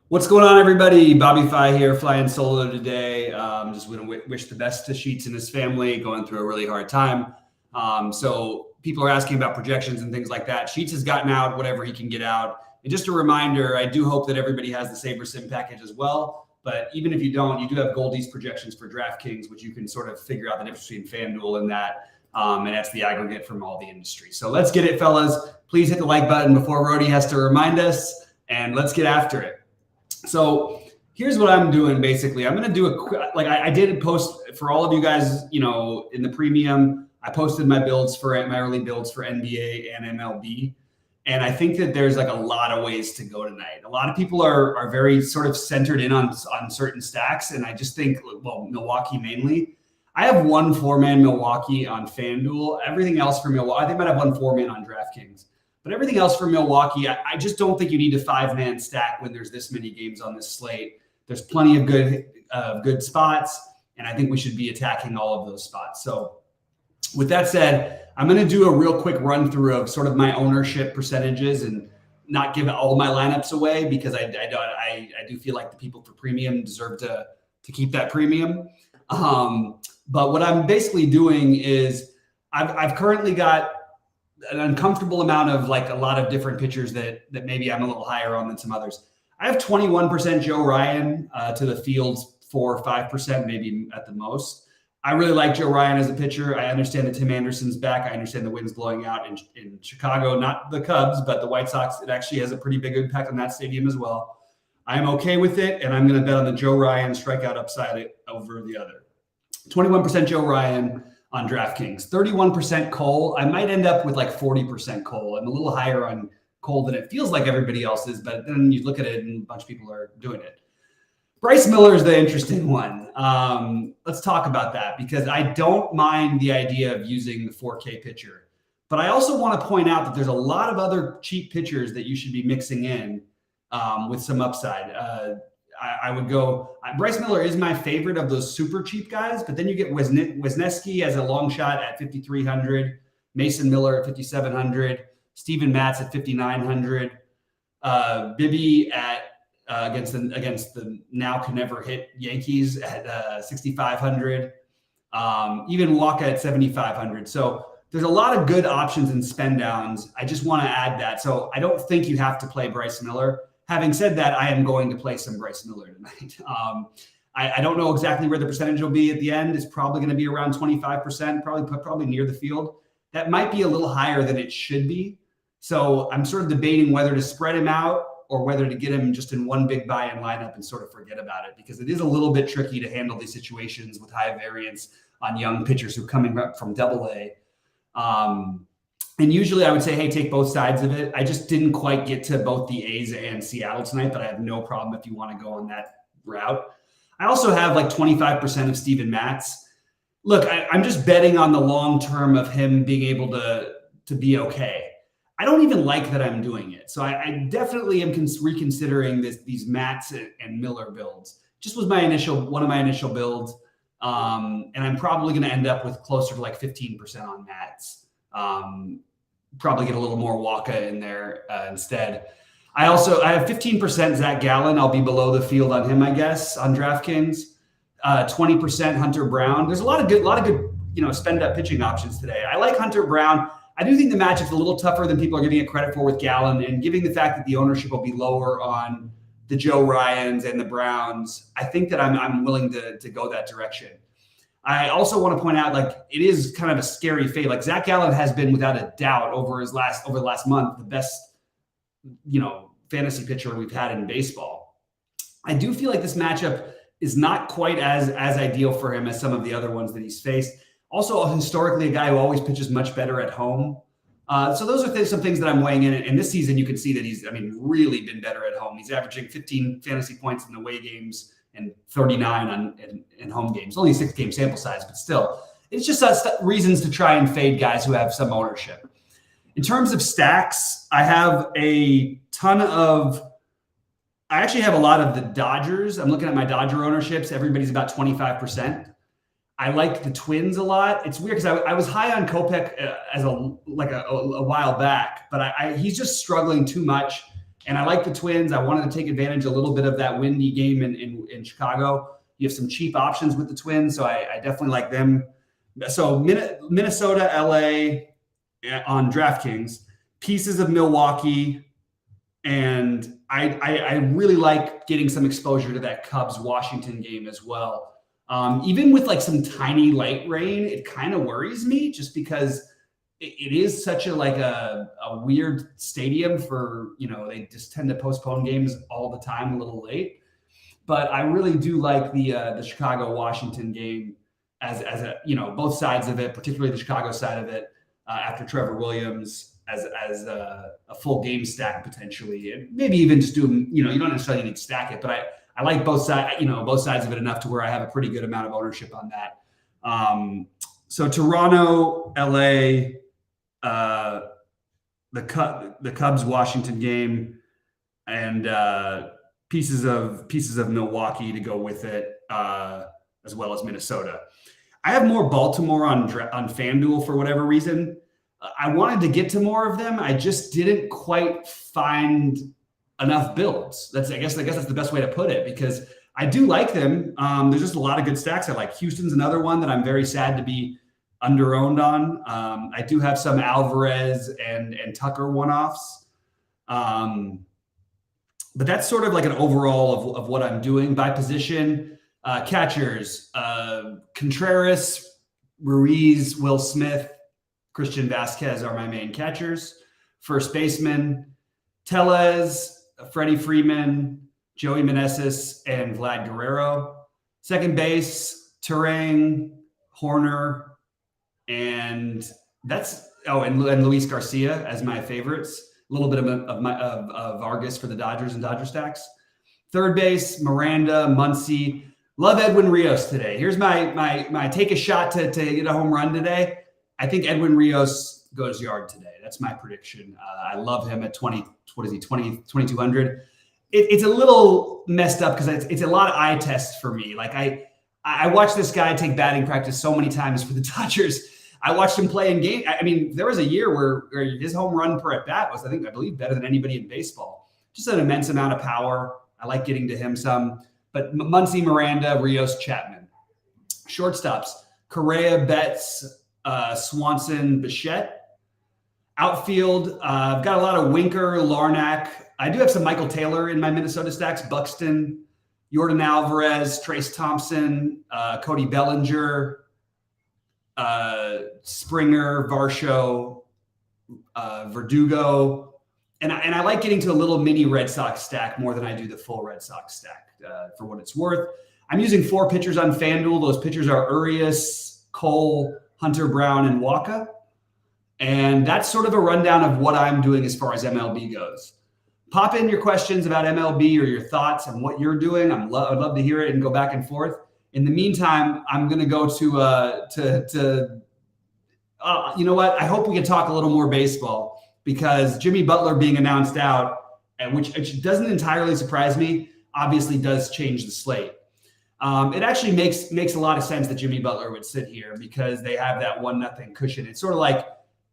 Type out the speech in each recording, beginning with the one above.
What's going on, everybody? Bobby Fi here, flying solo today. Just want to wish the best to Sheets and his family, going through a really hard time. So people are asking about projections and things like that. Sheets has gotten out whatever he can get out. And just a reminder, I do hope that everybody has the Saber Sim package as well. But even if you don't, you do have Goldie's projections for DraftKings, which you can sort of figure out the difference between FanDuel and that. And that's the aggregate from all the industry. So let's get it, fellas. Please hit the like button before Rody has to remind us, and let's get after it. So here's what I'm doing. Basically, I'm going to do a quick, I did post for all of you guys, in the premium. I posted my early builds for NBA and MLB. And I think that there's a lot of ways to go tonight. A lot of people are very sort of centered in on certain stacks. And I just think, Milwaukee mainly. I have one 4-man Milwaukee on FanDuel. Everything else for Milwaukee, I think I might have one 4-man on DraftKings. But everything else for Milwaukee, I just don't think you need a 5-man stack when there's this many games on this slate. There's plenty of good spots, and I think we should be attacking all of those spots. So with that said, I'm going to do a real quick run through of sort of my ownership percentages and not give all my lineups away, because I do feel like the people for premium deserve to keep that premium. But what I'm basically doing is I've currently got an uncomfortable amount of a lot of different pitchers that maybe I'm a little higher on than some others. I have 21% Joe Ryan to the field's 4 or 5%, maybe at the most. I really like Joe Ryan as a pitcher. I understand that Tim Anderson's back. I understand the wind's blowing out in Chicago, not the Cubs, but the White Sox. It actually has a pretty big impact on that stadium as well. I'm okay with it, and I'm going to bet on the Joe Ryan strikeout upside over the other. 21% Joe Ryan on DraftKings, 31% Cole. I might end up with 40% Cole. I'm a little higher on Cole than it feels like everybody else is, but then you look at it and a bunch of people are doing it. Bryce Miller is the interesting one. Let's talk about that, because I don't mind the idea of using the 4K pitcher, but I also want to point out that there's a lot of other cheap pitchers that you should be mixing in with some upside. I would go, Bryce Miller is my favorite of those super cheap guys, but then you get Wisniewski as a long shot at 5,300, Mason Miller at 5,700, Steven Matz at 5,900, Bibby at against the now can never hit Yankees at 6,500, even Waka at 7,500. So there's a lot of good options in spend downs. I just want to add that. So I don't think you have to play Bryce Miller. Having said that, I am going to play some Bryce Miller tonight. I don't know exactly where the percentage will be at the end. It's probably going to be around 25%, probably near the field. That might be a little higher than it should be. So I'm sort of debating whether to spread him out or whether to get him just in one big buy-in lineup and sort of forget about it, because it is a little bit tricky to handle these situations with high variance on young pitchers who are coming up from AA. And usually I would say, hey, take both sides of it. I just didn't quite get to both the A's and Seattle tonight, but I have no problem if you want to go on that route. I also have 25% of Steven Matz. Look, I'm just betting on the long term of him being able to be okay. I don't even like that I'm doing it. So I definitely am reconsidering these Matz and Miller builds. Just was one of my initial builds. And I'm probably going to end up with closer to 15% on Matz. Probably get a little more Waka in there instead. I have 15% Zach Gallen. I'll be below the field on him, I guess, on DraftKings. 20% Hunter Brown. There's a lot of good, spend up pitching options today. I like Hunter Brown. I do think the matchup's a little tougher than people are giving it credit for with Gallen, and giving the fact that the ownership will be lower on the Joe Ryans and the Browns, I think that I'm willing to go that direction. I also want to point out, it is kind of a scary fate. Zach Gallen has been, without a doubt, over the last month, the best, fantasy pitcher we've had in baseball. I do feel like this matchup is not quite as ideal for him as some of the other ones that he's faced. Also, historically, a guy who always pitches much better at home. So those are some things that I'm weighing in. And this season, you can see that he's, really been better at home. He's averaging 15 fantasy points in away games and 39 in home games. Only a 6-game sample size, but still. It's just reasons to try and fade guys who have some ownership. In terms of stacks, I actually have a lot of the Dodgers. I'm looking at my Dodger ownerships. Everybody's about 25%. I like the Twins a lot. It's weird because I was high on Kopech as a while back, but he's just struggling too much. And I like the Twins. I wanted to take advantage a little bit of that windy game in Chicago. You have some cheap options with the Twins, so I definitely like them. So Minnesota, LA on DraftKings, pieces of Milwaukee, and I really like getting some exposure to that Cubs-Washington game as well. Even with like some tiny light rain, it kind of worries me just because it is such a weird stadium for, they just tend to postpone games all the time a little late. But I really do like the Chicago-Washington game as a, both sides of it, particularly the Chicago side of it, after Trevor Williams as a full game stack potentially. And maybe even just do, you don't necessarily need to stack it, but I like both sides of it enough to where I have a pretty good amount of ownership on that. So Toronto, LA, the Cubs Washington game, and pieces of Milwaukee to go with it, as well as Minnesota. I have more Baltimore on FanDuel for whatever reason. I wanted to get to more of them. I just didn't quite find enough builds. I guess that's the best way to put it, because I do like them. There's just a lot of good stacks I like. Houston's another one that I'm very sad to be under-owned on. I do have some Alvarez and Tucker one-offs. But that's sort of like an overall of what I'm doing by position. Catchers, Contreras, Ruiz, Will Smith, Christian Vasquez are my main catchers. First baseman, Tellez, Freddie Freeman, Joey Meneses, and Vlad Guerrero. Second base, Turang, Horner, and Luis Garcia as my favorites. A little bit of Vargas for the Dodgers and Dodger stacks. Third base, Miranda, Muncy. Love Edwin Rios today. Here's my take a shot to get a home run today. I think Edwin Rios goes yard today. That's my prediction. I love him at 2,200. It's a little messed up because it's a lot of eye tests for me. Like I watched this guy take batting practice so many times for the Dodgers. I watched him play in game. I mean, there was a year where his home run per at bat was, I believe, better than anybody in baseball. Just an immense amount of power. I like getting to him some. But Muncy, Miranda, Rios, Chapman. Shortstops, Correa, Betts, Swanson, Bichette. Outfield, I've got a lot of Winker, Larnack. I do have some Michael Taylor in my Minnesota stacks. Buxton, Yordan Alvarez, Trace Thompson, Cody Bellinger, Springer, Varsho, Verdugo. And I like getting to a little mini Red Sox stack more than I do the full Red Sox stack, for what it's worth. I'm using 4 pitchers on FanDuel. Those pitchers are Urias, Cole, Hunter Brown, and Waka. And that's sort of a rundown of what I'm doing as far as MLB goes. Pop in your questions about MLB or your thoughts on what you're doing. I'd love to hear it and go back and forth. In the meantime, I'm going to go to you know what? I hope we can talk a little more baseball, because Jimmy Butler being announced out, and which doesn't entirely surprise me, obviously does change the slate. It actually makes a lot of sense that Jimmy Butler would sit here because they have that 1-0 cushion. It's sort of like,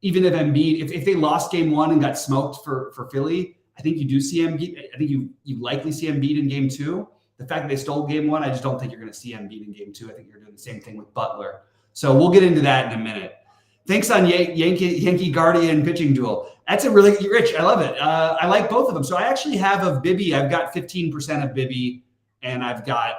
even if Embiid, if they lost game 1 and got smoked for Philly, I think you do see Embiid. I think you likely see Embiid in game 2. The fact that they stole game 1, I just don't think you're going to see Embiid in game 2. I think you're doing the same thing with Butler. So we'll get into that in a minute. Thanks on Yankee Guardian pitching duel. That's a really rich. I love it. I like both of them. So I actually have of Bibby. I've got 15% of Bibby, and I've got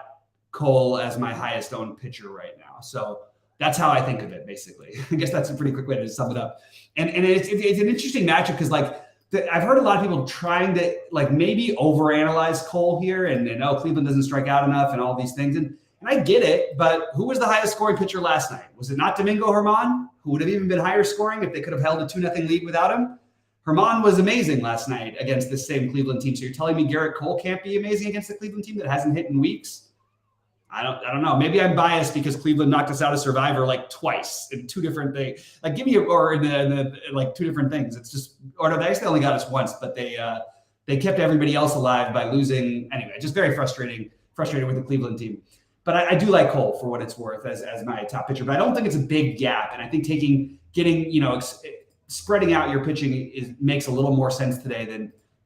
Cole as my highest owned pitcher right now. So that's how I think of it, basically. I guess that's a pretty quick way to sum it up. And it's an interesting matchup because, like, I've heard a lot of people trying to, like, maybe overanalyze Cole here and Cleveland doesn't strike out enough and all these things. And I get it, but who was the highest scoring pitcher last night? Was it not Domingo Germán, who would have even been higher scoring if they could have held a 2-0 lead without him? Germán was amazing last night against this same Cleveland team. So you're telling me Garrett Cole can't be amazing against the Cleveland team that hasn't hit in weeks? I don't know. Maybe I'm biased because Cleveland knocked us out of Survivor like twice in 2 different things. Like, give me or in the like 2 different things. It's just, or no, they actually only got us once, but they kept everybody else alive by losing. Anyway, just very frustrated with the Cleveland team. But I do like Cole for what it's worth as my top pitcher. But I don't think it's a big gap, and I think getting spreading out your pitching makes a little more sense today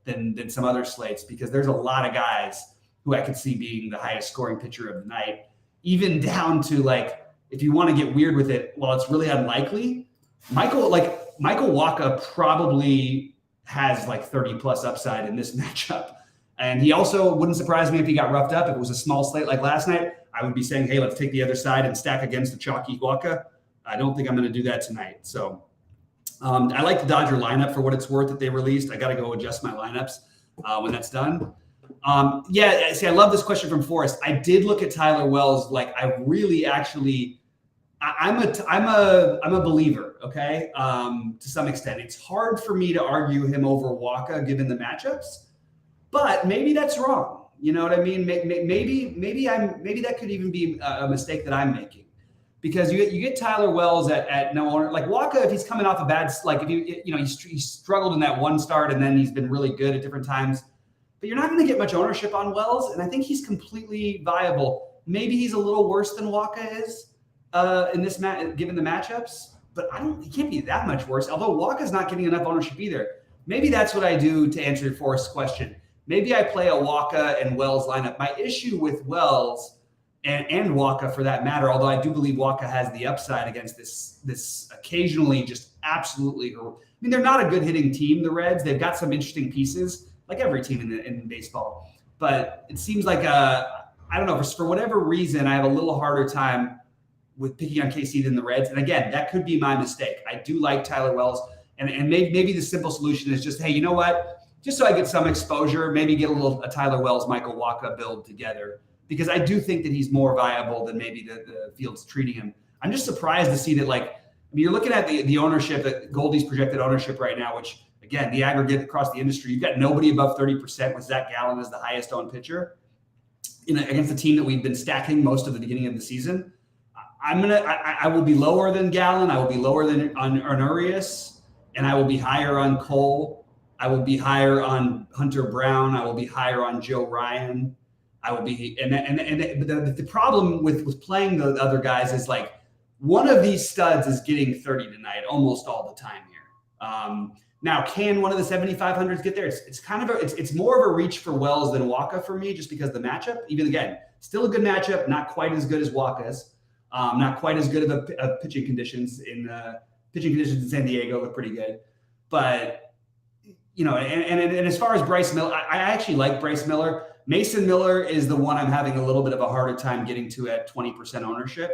than some other slates, because there's a lot of guys who I could see being the highest scoring pitcher of the night, even down to, like, if you want to get weird with it, well, it's really unlikely. Michael Wacha probably has like 30 plus upside in this matchup. And he also wouldn't surprise me if he got roughed up. If it was a small slate like last night, I would be saying, hey, let's take the other side and stack against the chalky Wacha. I don't think I'm going to do that tonight. So I like the Dodger lineup for what it's worth that they released. I got to go adjust my lineups when that's done. Yeah, see, I love this question from Forrest. I did look at Tyler Wells. Like, I really actually, I'm a believer. Okay, to some extent, it's hard for me to argue him over Wacha given the matchups, but maybe that's wrong. You know what I mean? Maybe that could even be a mistake that I'm making, because you get Tyler Wells at no owner. Like Wacha, if he's coming off a bad, like if he struggled in that one start and then he's been really good at different times, but you're not going to get much ownership on Wells, and I think he's completely viable. Maybe he's a little worse than Wacha is in this given the matchups, but he can't be that much worse. Although Wacha's not getting enough ownership either. Maybe that's what I do to answer Forrest's question. Maybe I play a Wacha and Wells lineup. My issue with Wells and Wacha, for that matter, although I do believe Wacha has the upside against this occasionally just absolutely. I mean, they're not a good hitting team, the Reds. They've got some interesting pieces, like every team in baseball. But it seems like I don't know, for whatever reason, I have a little harder time with picking on KC than the Reds. And again, that could be my mistake. I do like Tyler Wells, and maybe the simple solution is just, hey, you know what? Just so I get some exposure, maybe get a Tyler Wells, Michael Wacha build together, because I do think that he's more viable than maybe the field's treating him. I'm just surprised to see that, like, I mean, you're looking at the ownership, that Goldie's projected ownership right now, which, again, the aggregate across the industry, you've got nobody above 30%, with Zach Gallen as the highest owned pitcher against a team that we've been stacking most of the beginning of the season. I will be lower than Gallen. I will be lower than on Urias, and I will be higher on Cole. I will be higher on Hunter Brown. I will be higher on Joe Ryan. I will be, and the problem with playing the other guys is, like, one of these studs is getting 30 tonight almost all the time here. Now, can one of the 7,500s get there? It's kind of it's more of a reach for Wells than Wacha for me, just because of the matchup. Even again, still a good matchup, not quite as good as Wacha's. Not quite as good of pitching conditions in San Diego look pretty good, but and as far as Bryce Miller, I actually like Bryce Miller. Mason Miller is the one I'm having a little bit of a harder time getting to at 20% ownership.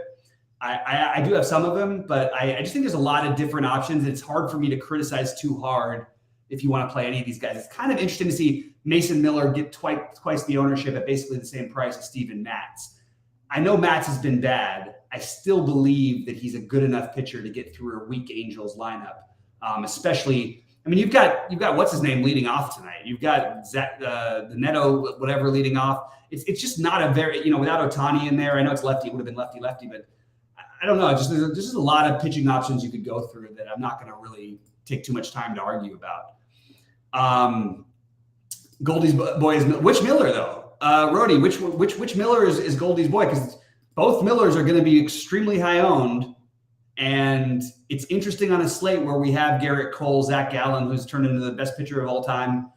I do have some of them, but I just think there's a lot of different options. It's hard for me to criticize too hard if you want to play any of these guys. It's kind of interesting to see Mason Miller get twice the ownership at basically the same price as Steven Matz. I know Matz has been bad. I still believe that he's a good enough pitcher to get through a weak Angels lineup, especially. I mean, you've got what's his name leading off tonight. You've got Zach, the Neto, whatever, leading off. It's just not a very, without Ohtani in there. I know it's lefty. It would have been lefty, but I don't know. There's just a lot of pitching options you could go through that I'm not going to really take too much time to argue about. Goldie's boy is which Miller though? Rody, which Miller is Goldie's boy? Because both Millers are going to be extremely high owned. And it's interesting on a slate where we have Garrett Cole, Zach Gallen, who's turned into the best pitcher of all time.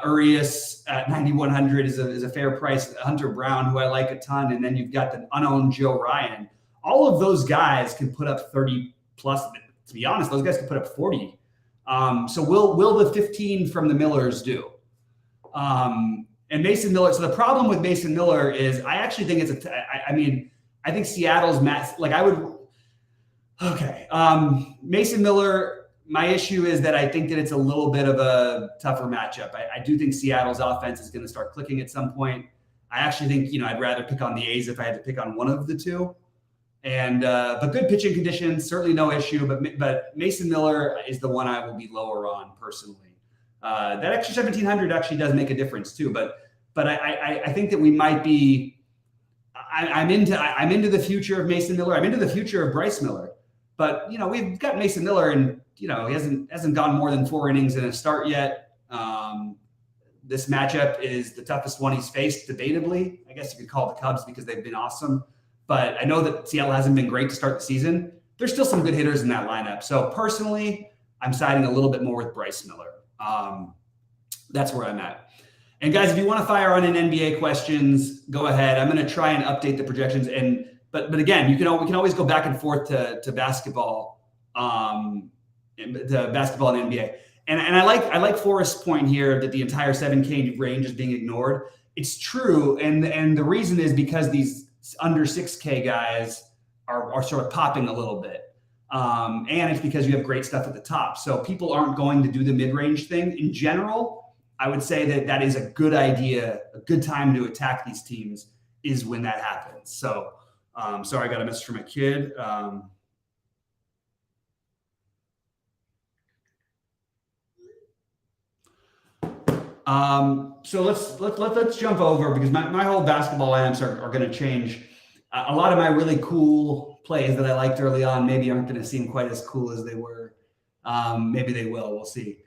Urias at 9,100 is a fair price. Hunter Brown, who I like a ton. And then you've got the unowned Joe Ryan. All of those guys can put up 30 plus. To be honest, those guys can put up 40. So will the 15 from the Millers do? And Mason Miller. So the problem with Mason Miller is I actually think I think Seattle's match. Like Mason Miller. My issue is that I think that it's a little bit of a tougher matchup. I do think Seattle's offense is going to start clicking at some point. I actually think I'd rather pick on the A's if I had to pick on one of the two. And but good pitching conditions, certainly no issue. But Mason Miller is the one I will be lower on personally. That extra 1,700 actually does make a difference too. But I think that we might be. I'm into the future of Mason Miller. I'm into the future of Bryce Miller. But we've got Mason Miller, and he hasn't gone more than 4 innings in a start yet. This matchup is the toughest one he's faced, debatably. I guess you could call it the Cubs because they've been awesome. But I know that Seattle hasn't been great to start the season. There's still some good hitters in that lineup. So personally, I'm siding a little bit more with Bryce Miller. That's where I'm at. And guys, if you want to fire on an NBA questions, go ahead. I'm going to try and update the projections. But again, we can always go back and forth to basketball, to basketball and NBA. And I like Forrest's point here that the entire 7K range is being ignored. It's true, and the reason is because these under 6K guys are sort of popping a little bit. And it's because you have great stuff at the top. So people aren't going to do the mid-range thing. In general, I would say that is a good idea. A good time to attack these teams is when that happens. So sorry, I got a message from my kid. So let's jump over, because my whole basketball lineups are going to change. A lot of my really cool plays that I liked early on maybe aren't going to seem quite as cool as they were. Maybe they will. We'll see.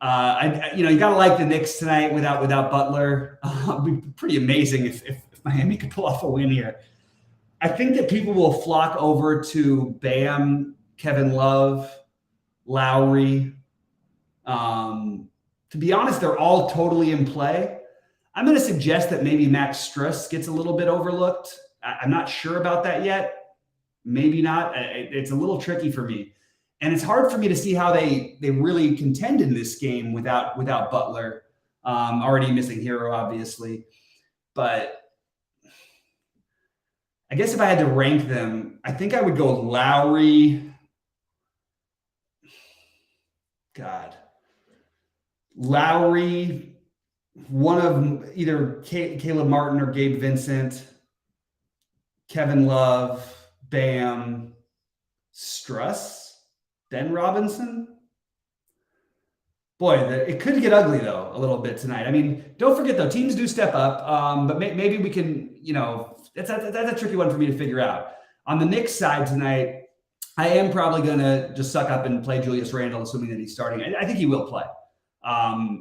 You got to like the Knicks tonight without Butler. It'd be pretty amazing if Miami could pull off a win here. I think that people will flock over to Bam, Kevin Love, Lowry. To be honest, they're all totally in play. I'm going to suggest that maybe Max Strus gets a little bit overlooked. I'm not sure about that yet. Maybe not. It's a little tricky for me. And it's hard for me to see how they really contend in this game without Butler. Already missing Hero, obviously. But I guess if I had to rank them, I think I would go Lowry. Lowry, one of either Caleb Martin or Gabe Vincent, Kevin Love, Bam, Struss, Ben Robinson. Boy, it could get ugly, though, a little bit tonight. I mean, don't forget, though, teams do step up, but maybe we can, that's a tricky one for me to figure out. On the Knicks side tonight, I am probably going to just suck up and play Julius Randle, assuming that he's starting. I think he will play.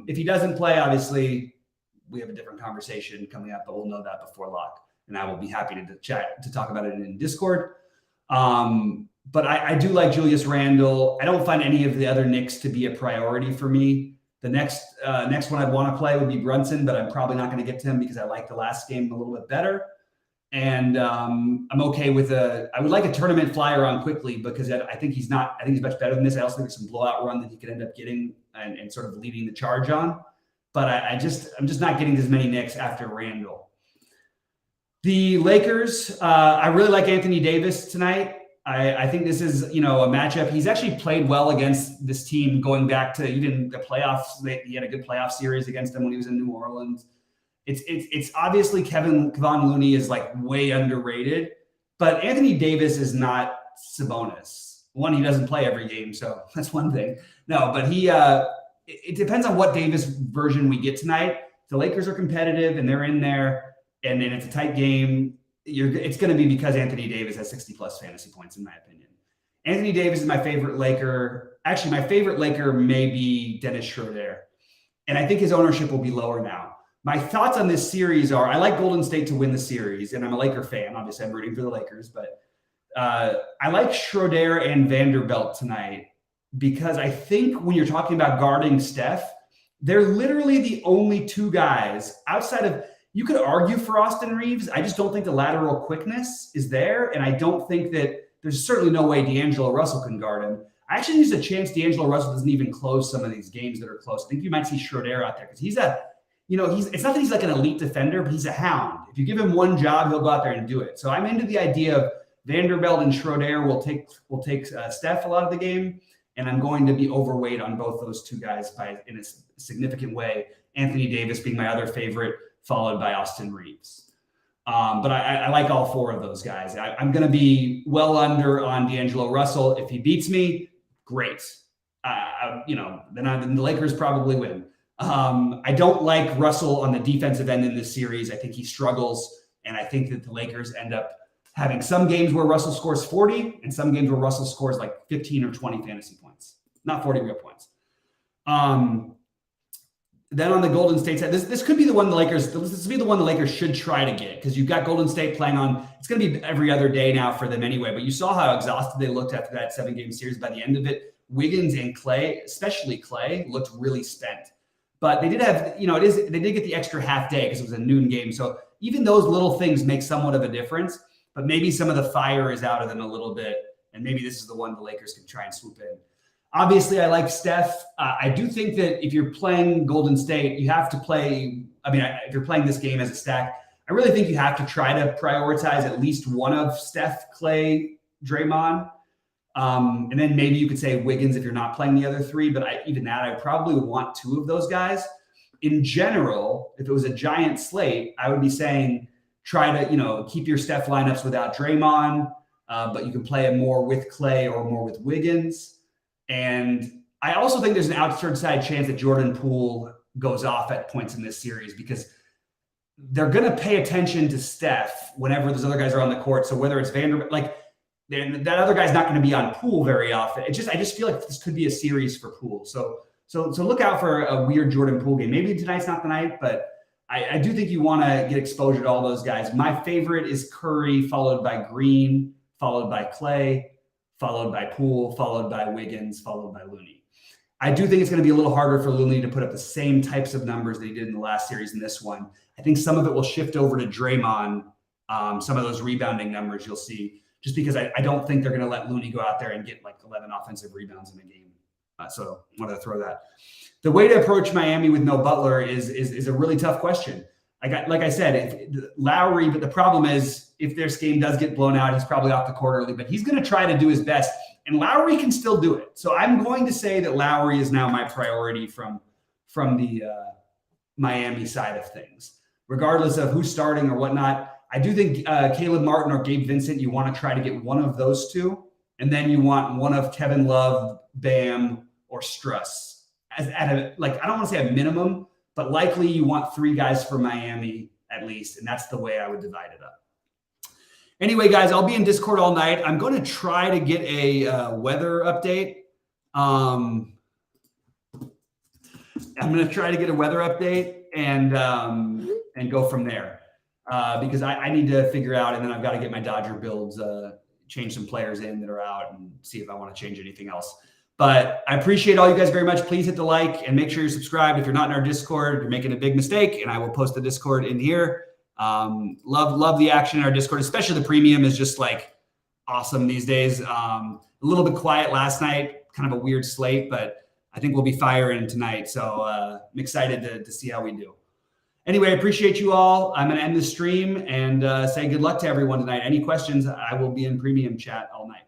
If he doesn't play, obviously, we have a different conversation coming up, but we'll know that before lock. And I will be happy to talk about it in Discord. But I do like Julius Randle. I don't find any of the other Knicks to be a priority for me. The next one I'd want to play would be Brunson, but I'm probably not going to get to him because I like the last game a little bit better. And I'm okay with I would like a tournament flyer on quickly, because I think he's much better than this. I also think there's some blowout run that he could end up getting and sort of leading the charge on. But I'm just not getting as many Knicks after Randle. The Lakers, I really like Anthony Davis tonight. I think this is, a matchup. He's actually played well against this team going back to even the playoffs. He had a good playoff series against them when he was in New Orleans. It's obviously Kevon Looney is like way underrated, but Anthony Davis is not Sabonis. One, he doesn't play every game, so that's one thing. No, but it depends on what Davis version we get tonight. The Lakers are competitive and they're in there, and then it's a tight game. It's going to be because Anthony Davis has 60+ fantasy points, in my opinion. Anthony Davis is my favorite Laker. Actually, my favorite Laker may be Dennis Schroeder, and I think his ownership will be lower now. My thoughts on this series are, I like Golden State to win the series, and I'm a Laker fan. Obviously, I'm rooting for the Lakers, but I like Schroeder and Vanderbilt tonight, because I think when you're talking about guarding Steph, they're literally the only two guys outside of, you could argue for Austin Reeves. I just don't think the lateral quickness is there, and I don't think that there's certainly no way D'Angelo Russell can guard him. I actually use a chance D'Angelo Russell doesn't even close some of these games that are close. I think you might see Schroeder out there because he's it's not that he's like an elite defender, but he's a hound. If you give him one job, he'll go out there and do it. So I'm into the idea of Vanderbilt and Schroeder will take Steph a lot of the game, and I'm going to be overweight on both those two guys in a significant way. Anthony Davis being my other favorite, followed by Austin Reeves. But I like all four of those guys. I'm going to be well under on D'Angelo Russell. If he beats me, great. Then the Lakers probably win. I don't like Russell on the defensive end in this series. I think he struggles, and I think that the Lakers end up having some games where Russell scores 40 and some games where Russell scores like 15 or 20 fantasy points, not 40 real points. Then on the Golden State side, this could be the one the Lakers should try to get, because you've got Golden State playing on, it's going to be every other day now for them anyway, but you saw how exhausted they looked after that 7-game series. By the end of it, Wiggins and Clay, especially Clay, looked really spent. But they did have, they did get the extra half day because it was a noon game. So even those little things make somewhat of a difference. But maybe some of the fire is out of them a little bit, and maybe this is the one the Lakers can try and swoop in. Obviously, I like Steph. I do think that if you're playing Golden State, you have to play. If you're playing this game as a stack, I really think you have to try to prioritize at least one of Steph, Clay, Draymond. And then maybe you could say Wiggins if you're not playing the other three. But even that, I probably would want two of those guys. In general, if it was a giant slate, I would be saying try to keep your Steph lineups without Draymond, but you can play it more with Clay or more with Wiggins. And I also think there's an outside chance that Jordan Poole goes off at points in this series because they're going to pay attention to Steph whenever those other guys are on the court. So whether it's Vanderbilt, that other guy's not going to be on Poole very often. I just feel like this could be a series for Poole. So look out for a weird Jordan Poole game. Maybe tonight's not the night, but I do think you want to get exposure to all those guys. My favorite is Curry, followed by Green, followed by Clay, followed by Poole, followed by Wiggins, followed by Looney. I do think it's going to be a little harder for Looney to put up the same types of numbers that he did in the last series in this one. I think some of it will shift over to Draymond, some of those rebounding numbers you'll see, just because I don't think they're going to let Looney go out there and get like 11 offensive rebounds in a game. So I wanted to throw that. The way to approach Miami with no Butler is a really tough question. Like I said, if Lowry, but the problem is if this game does get blown out, he's probably off the court early, but he's going to try to do his best, and Lowry can still do it. So I'm going to say that Lowry is now my priority from the Miami side of things, regardless of who's starting or whatnot. I do think Caleb Martin or Gabe Vincent, you want to try to get one of those two, and then you want one of Kevin Love, Bam, or Struss. I don't want to say a minimum, but likely you want three guys for Miami at least, and that's the way I would divide it up. Anyway, guys, I'll be in Discord all night. I'm going to try to get a weather update. I'm going to try to get a weather update and go from there because I need to figure out, and then I've got to get my Dodger builds, change some players in that are out, and see if I want to change anything else. But I appreciate all you guys very much. Please hit the like and make sure you're subscribed. If you're not in our Discord, you're making a big mistake, and I will post the Discord in here. Love the action in our Discord, especially the premium is just like awesome these days. A little bit quiet last night, kind of a weird slate, but I think we'll be firing tonight. So I'm excited to see how we do. Anyway, I appreciate you all. I'm going to end the stream and say good luck to everyone tonight. Any questions, I will be in premium chat all night.